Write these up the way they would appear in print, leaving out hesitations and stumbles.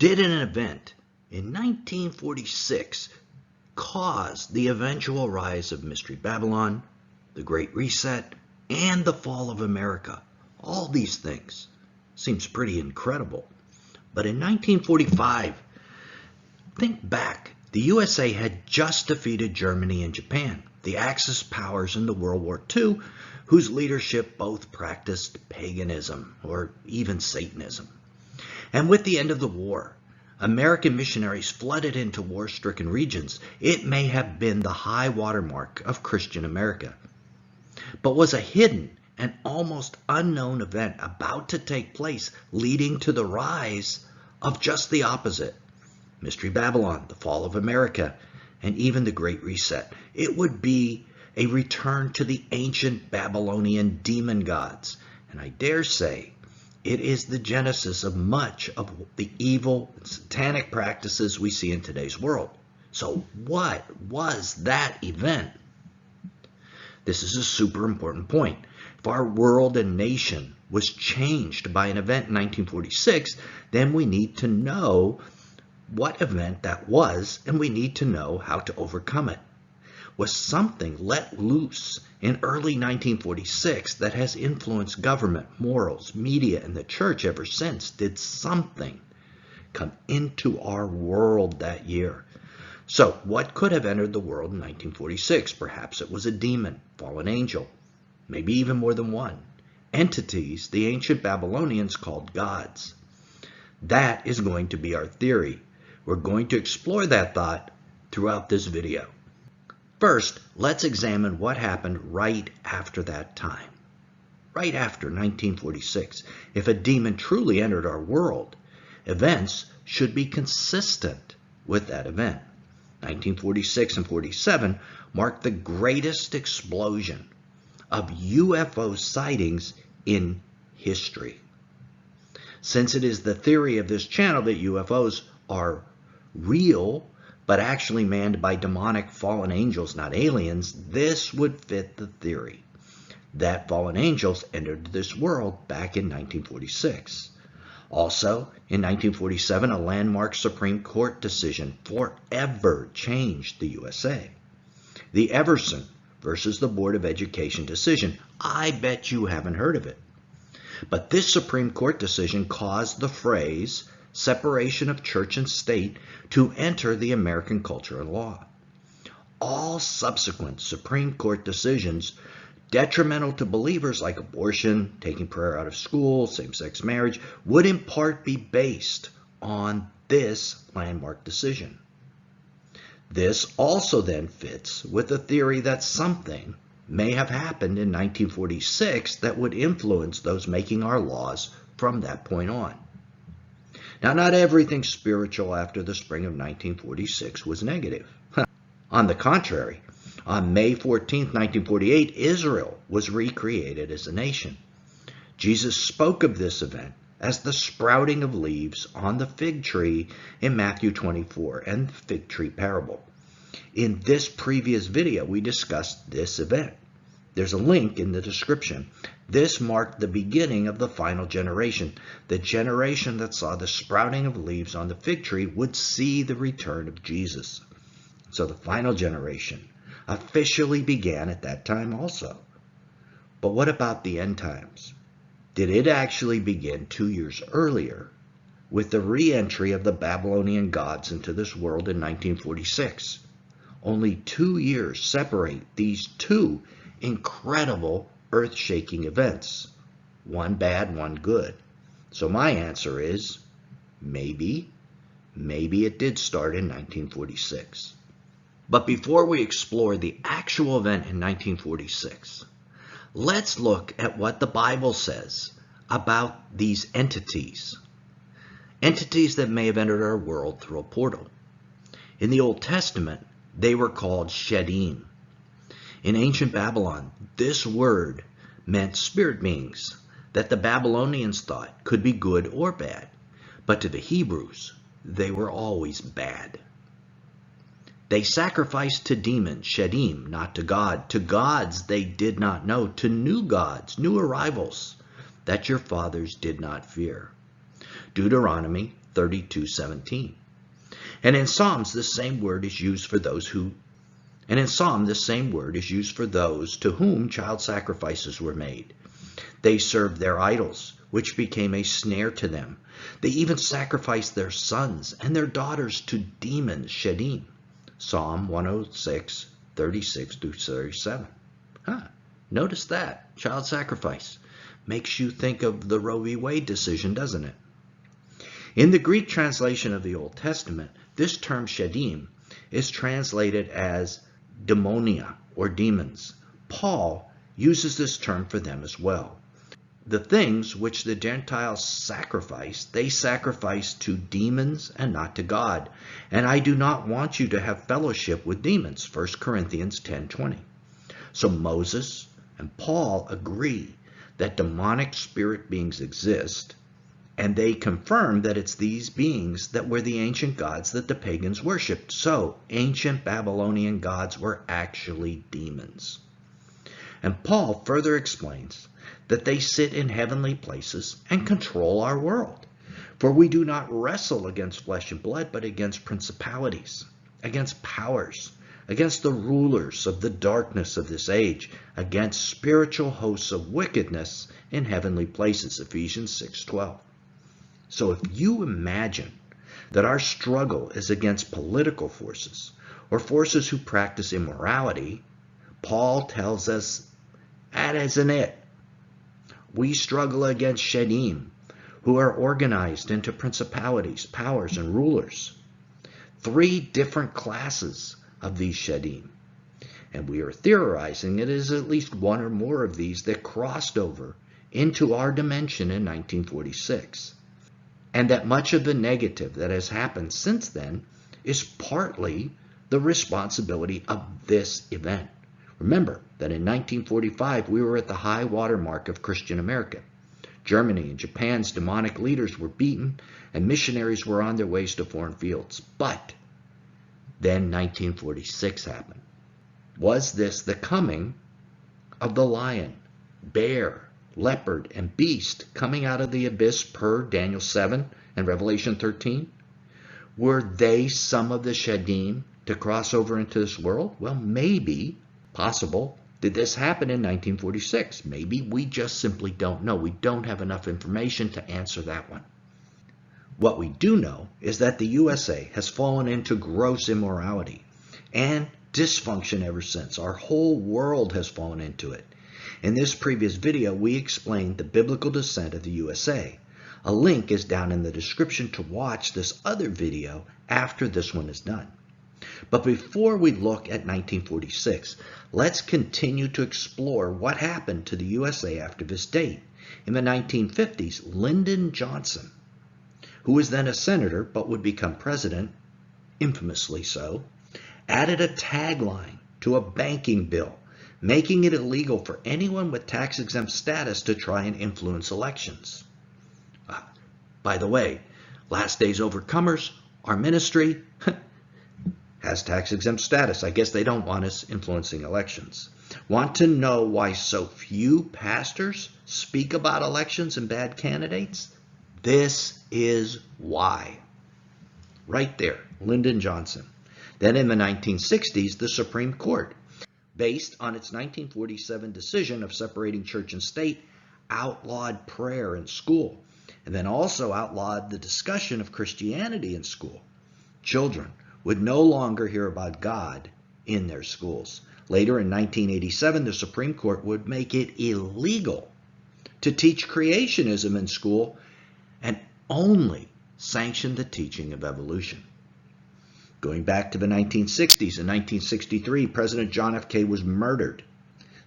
Did an event in 1946 cause the eventual rise of Mystery Babylon, the Great Reset, and the fall of America? All these things seems pretty incredible. But in 1945, think back, the USA had just defeated Germany and Japan, the Axis powers in the World War II, whose leadership both practiced paganism or even Satanism. And with the end of the war, American missionaries flooded into war-stricken regions. It may have been the high watermark of Christian America, but was a hidden and almost unknown event about to take place, leading to the rise of just the opposite: Mystery Babylon, the fall of America, and even the Great Reset. It would be a return to the ancient Babylonian demon gods, and I dare say it is the genesis of much of the evil and satanic practices we see in today's world. So what was that event? This is a super important point. If our world and nation was changed by an event in 1946, then we need to know what event that was, and we need to know how to overcome it. Was something let loose in early 1946 that has influenced government, morals, media, and the church ever since? Did something come into our world that year? So what could have entered the world in 1946? Perhaps it was a demon, fallen angel, maybe even more than one. Entities the ancient Babylonians called gods. That is going to be our theory. We're going to explore that thought throughout this video. First, let's examine what happened right after that time. Right after 1946, if a demon truly entered our world, events should be consistent with that event. 1946 and 47 marked the greatest explosion of UFO sightings in history. Since it is the theory of this channel that UFOs are real, but actually manned by demonic fallen angels, not aliens, this would fit the theory that fallen angels entered this world back in 1946. Also, in 1947, a landmark Supreme Court decision forever changed the USA. The Everson versus the Board of Education decision. I bet you haven't heard of it. But this Supreme Court decision caused the phrase separation of church and state to enter the American culture and law. All subsequent Supreme Court decisions detrimental to believers, like abortion, taking prayer out of school, same-sex marriage, would in part be based on this landmark decision. This also then fits with the theory that something may have happened in 1946 that would influence those making our laws from that point on. Now, not everything spiritual after the spring of 1946 was negative. On the contrary, on May 14, 1948, Israel was recreated as a nation. Jesus spoke of this event as the sprouting of leaves on the fig tree in Matthew 24 and the fig tree parable. In this previous video, we discussed this event. There's a link in the description. This marked the beginning of the final generation. The generation that saw the sprouting of leaves on the fig tree would see the return of Jesus. So the final generation officially began at that time also. But what about the end times? Did it actually begin 2 years earlier with the re-entry of the Babylonian gods into this world in 1946? Only 2 years separate these two incredible earth-shaking events. One bad, one good. So my answer is maybe it did start in 1946. But before we explore the actual event in 1946, let's look at what the Bible says about these entities. Entities that may have entered our world through a portal. In the Old Testament, they were called Shedim. In ancient Babylon, this word meant spirit beings that the Babylonians thought could be good or bad, but to the Hebrews, they were always bad. They sacrificed to demons, Shedim, not to God, to gods they did not know, to new gods, new arrivals that your fathers did not fear. Deuteronomy 32:17. And in Psalms, this same word is used for those who And in Psalm, this same word is used for those to whom child sacrifices were made. They served their idols, which became a snare to them. They even sacrificed their sons and their daughters to demons, Shedim. Psalm 106, 36 through 37. Notice that. Child sacrifice. Makes you think of the Roe v. Wade decision, doesn't it? In the Greek translation of the Old Testament, this term Shedim is translated as demonia or demons. Paul uses this term for them as well. The things which the Gentiles sacrifice, they sacrifice to demons and not to God. And I do not want you to have fellowship with demons. 1 Corinthians 10:20. So Moses and Paul agree that demonic spirit beings exist, and they confirm that it's these beings that were the ancient gods that the pagans worshipped. So ancient Babylonian gods were actually demons. And Paul further explains that they sit in heavenly places and control our world. For we do not wrestle against flesh and blood, but against principalities, against powers, against the rulers of the darkness of this age, against spiritual hosts of wickedness in heavenly places. Ephesians 6:12. So if you imagine that our struggle is against political forces or forces who practice immorality, Paul tells us that isn't it. We struggle against Shedim, who are organized into principalities, powers, and rulers. 3 different classes of these Shedim. And we are theorizing it is at least one or more of these that crossed over into our dimension in 1946. And that much of the negative that has happened since then is partly the responsibility of this event. Remember that in 1945, we were at the high water mark of Christian America. Germany and Japan's demonic leaders were beaten, and missionaries were on their ways to foreign fields. But then 1946 happened. Was this the coming of the lion, bear, leopard, and beast coming out of the abyss per Daniel 7 and Revelation 13? Were they some of the Shedim to cross over into this world? Well, maybe. Possible. Did this happen in 1946? Maybe. We just simply don't know. We don't have enough information to answer that one. What we do know is that the USA has fallen into gross immorality and dysfunction ever since. Our whole world has fallen into it. In this previous video, we explained the biblical descent of the USA. A link is down in the description to watch this other video after this one is done. But before we look at 1946, let's continue to explore what happened to the USA after this date. In the 1950s, Lyndon Johnson, who was then a senator but would become president, infamously so, added a tagline to a banking bill, making it illegal for anyone with tax-exempt status to try and influence elections. By the way, Last Days Overcomers, our ministry, has tax-exempt status. I guess they don't want us influencing elections. Want to know why so few pastors speak about elections and bad candidates? This is why. Right there, Lyndon Johnson. Then in the 1960s, the Supreme Court, based on its 1947 decision of separating church and state, outlawed prayer in school, and then also outlawed the discussion of Christianity in school. Children would no longer hear about God in their schools. Later in 1987, the Supreme Court would make it illegal to teach creationism in school and only sanction the teaching of evolution. Going back to the 1960s, in 1963, President John F. Kennedy was murdered.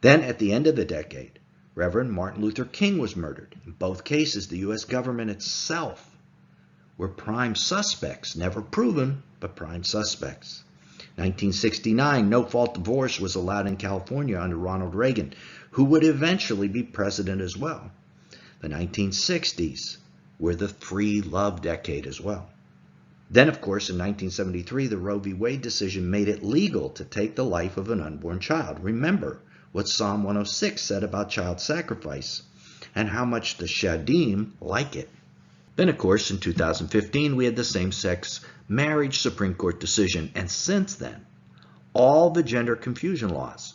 Then at the end of the decade, Reverend Martin Luther King was murdered. In both cases, the U.S. government itself were prime suspects, never proven, but prime suspects. 1969, no-fault divorce was allowed in California under Ronald Reagan, who would eventually be president as well. The 1960s were the free love decade as well. Then, of course, in 1973, the Roe v. Wade decision made it legal to take the life of an unborn child. Remember what Psalm 106 said about child sacrifice and how much the Shedim like it. Then, of course, in 2015, we had the same-sex marriage Supreme Court decision, and since then, all the gender confusion laws.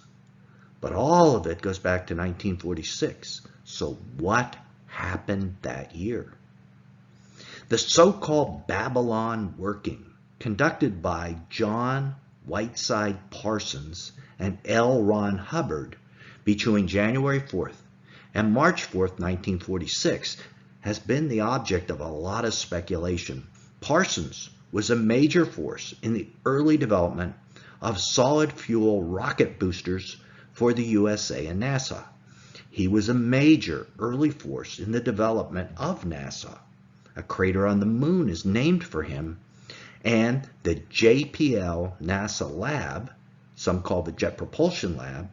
But all of it goes back to 1946. So what happened that year? The so-called Babylon Working, conducted by John Whiteside Parsons and L. Ron Hubbard between January 4th and March 4th, 1946, has been the object of a lot of speculation. Parsons was a major force in the early development of solid fuel rocket boosters for the USA and NASA. He was a major early force in the development of NASA. A crater on the moon is named for him, and the JPL NASA lab, some call the Jet Propulsion Lab,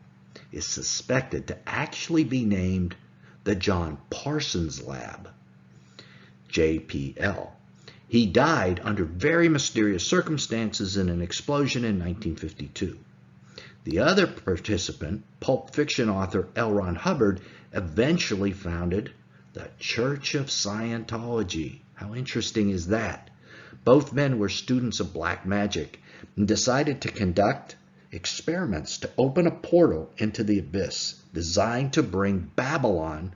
is suspected to actually be named the John Parsons Lab, JPL. He died under very mysterious circumstances in an explosion in 1952. The other participant, pulp fiction author L. Ron Hubbard, eventually founded the Church of Scientology. How interesting is that? Both men were students of black magic and decided to conduct experiments to open a portal into the abyss designed to bring Babylon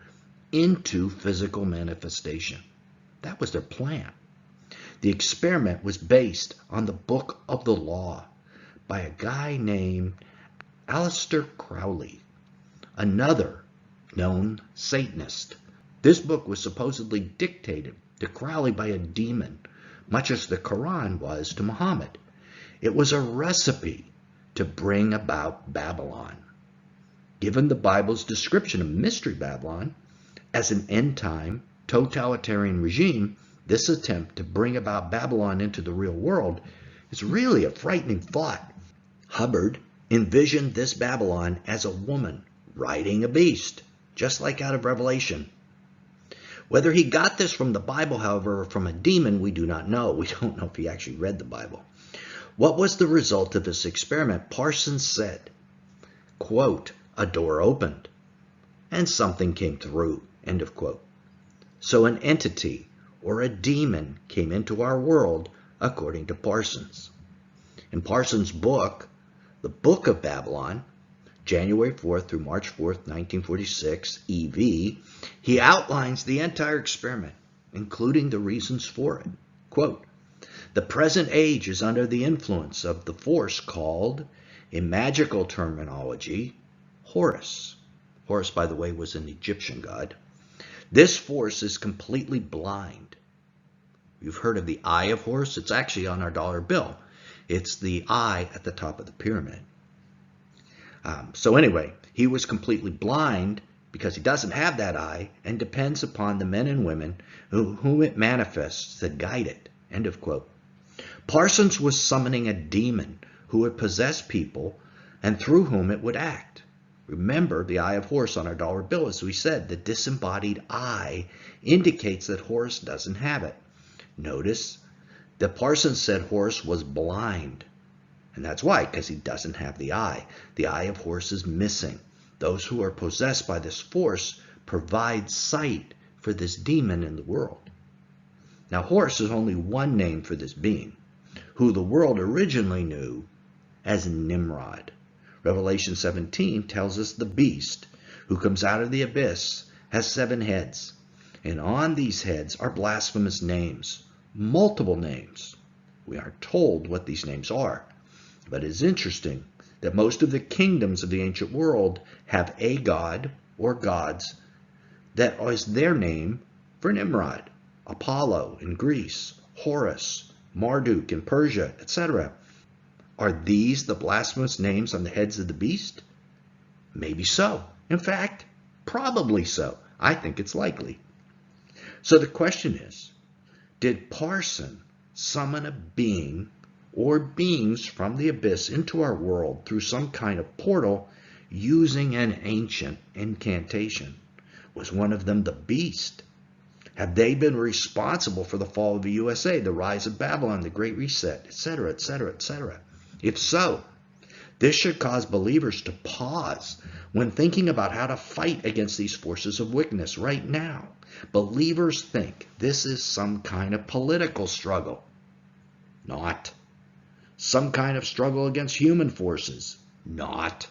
into physical manifestation. That was their plan. The experiment was based on the Book of the Law by a guy named Aleister Crowley, another known Satanist. This book was supposedly dictated to Crowley by a demon, much as the Quran was to Muhammad. It was a recipe to bring about Babylon. Given the Bible's description of Mystery Babylon as an end-time totalitarian regime, this attempt to bring about Babylon into the real world is really a frightening thought. Hubbard envisioned this Babylon as a woman riding a beast, just like out of Revelation. Whether he got this from the Bible, however, or from a demon, we do not know. We don't know if he actually read the Bible. What was the result of this experiment? Parsons said, quote, "A door opened and something came through," end of quote. So an entity or a demon came into our world, according to Parsons. In Parsons' book, The Book of Babylon, January 4th through March 4th, 1946, EV, he outlines the entire experiment, including the reasons for it. Quote, "The present age is under the influence of the force called, in magical terminology, Horus." Horus, by the way, was an Egyptian god. This force is completely blind. You've heard of the Eye of Horus? It's actually on our dollar bill. It's the eye at the top of the pyramid. So anyway, he was completely blind because he doesn't have that eye and depends upon the men and women whom it manifests to guide it. End of quote. Parsons was summoning a demon who would possess people and through whom it would act. Remember the Eye of Horus on our dollar bill. As we said, the disembodied eye indicates that Horus doesn't have it. Notice that Parsons said Horus was blind. And that's why, because he doesn't have the eye. The Eye of Horus is missing. Those who are possessed by this force provide sight for this demon in the world. Now, Horus is only one name for this being, who the world originally knew as Nimrod. Revelation 17 tells us the beast who comes out of the abyss has 7 heads, and on these heads are blasphemous names, multiple names. We aren't told what these names are, but it's interesting that most of the kingdoms of the ancient world have a god or gods that is their name for Nimrod. Apollo in Greece, Horus, Marduk in Persia, etc. Are these the blasphemous names on the heads of the beast? Maybe so. In fact, probably so. I think it's likely. So the question is, did Parson summon a being or beings from the abyss into our world through some kind of portal using an ancient incantation? Was one of them the beast? Have they been responsible for the fall of the USA, the rise of Babylon, the Great Reset, etc., etc., etc.? If so, This should cause believers to pause when thinking about how to fight against these forces of wickedness right now. Believers think this is some kind of political struggle. Not. Some kind of struggle against human forces. Not.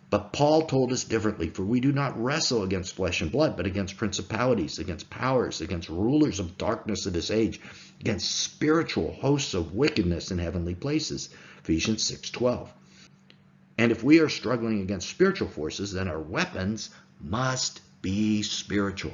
But Paul told us differently, for we do not wrestle against flesh and blood, but against principalities, against powers, against rulers of darkness of this age, against spiritual hosts of wickedness in heavenly places. Ephesians 6:12. And if we are struggling against spiritual forces, then our weapons must be spiritual.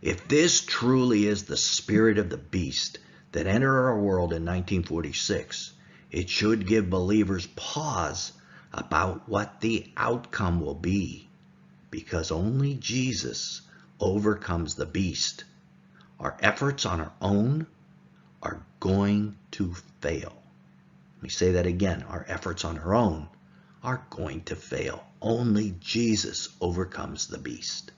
If this truly is the spirit of the beast that entered our world in 1946, it should give believers pause about what the outcome will be, because only Jesus overcomes the beast. Our efforts on our own are going to fail. Let me say that again. Our efforts on our own are going to fail. Only Jesus overcomes the beast.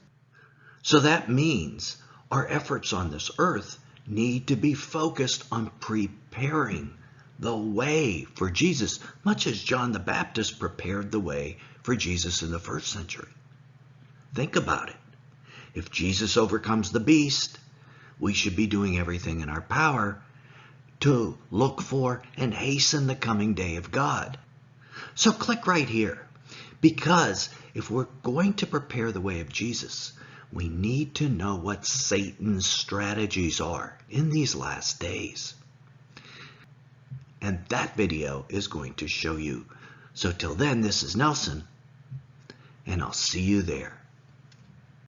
So that means our efforts on this earth need to be focused on preparing the way for Jesus, much as John the Baptist prepared the way for Jesus in the first century. Think about it. If Jesus overcomes the beast, we should be doing everything in our power to look for and hasten the coming day of God. So click right here, because if we're going to prepare the way of Jesus, we need to know what Satan's strategies are in these last days. And that video is going to show you. So till then, this is Nelson, and I'll see you there.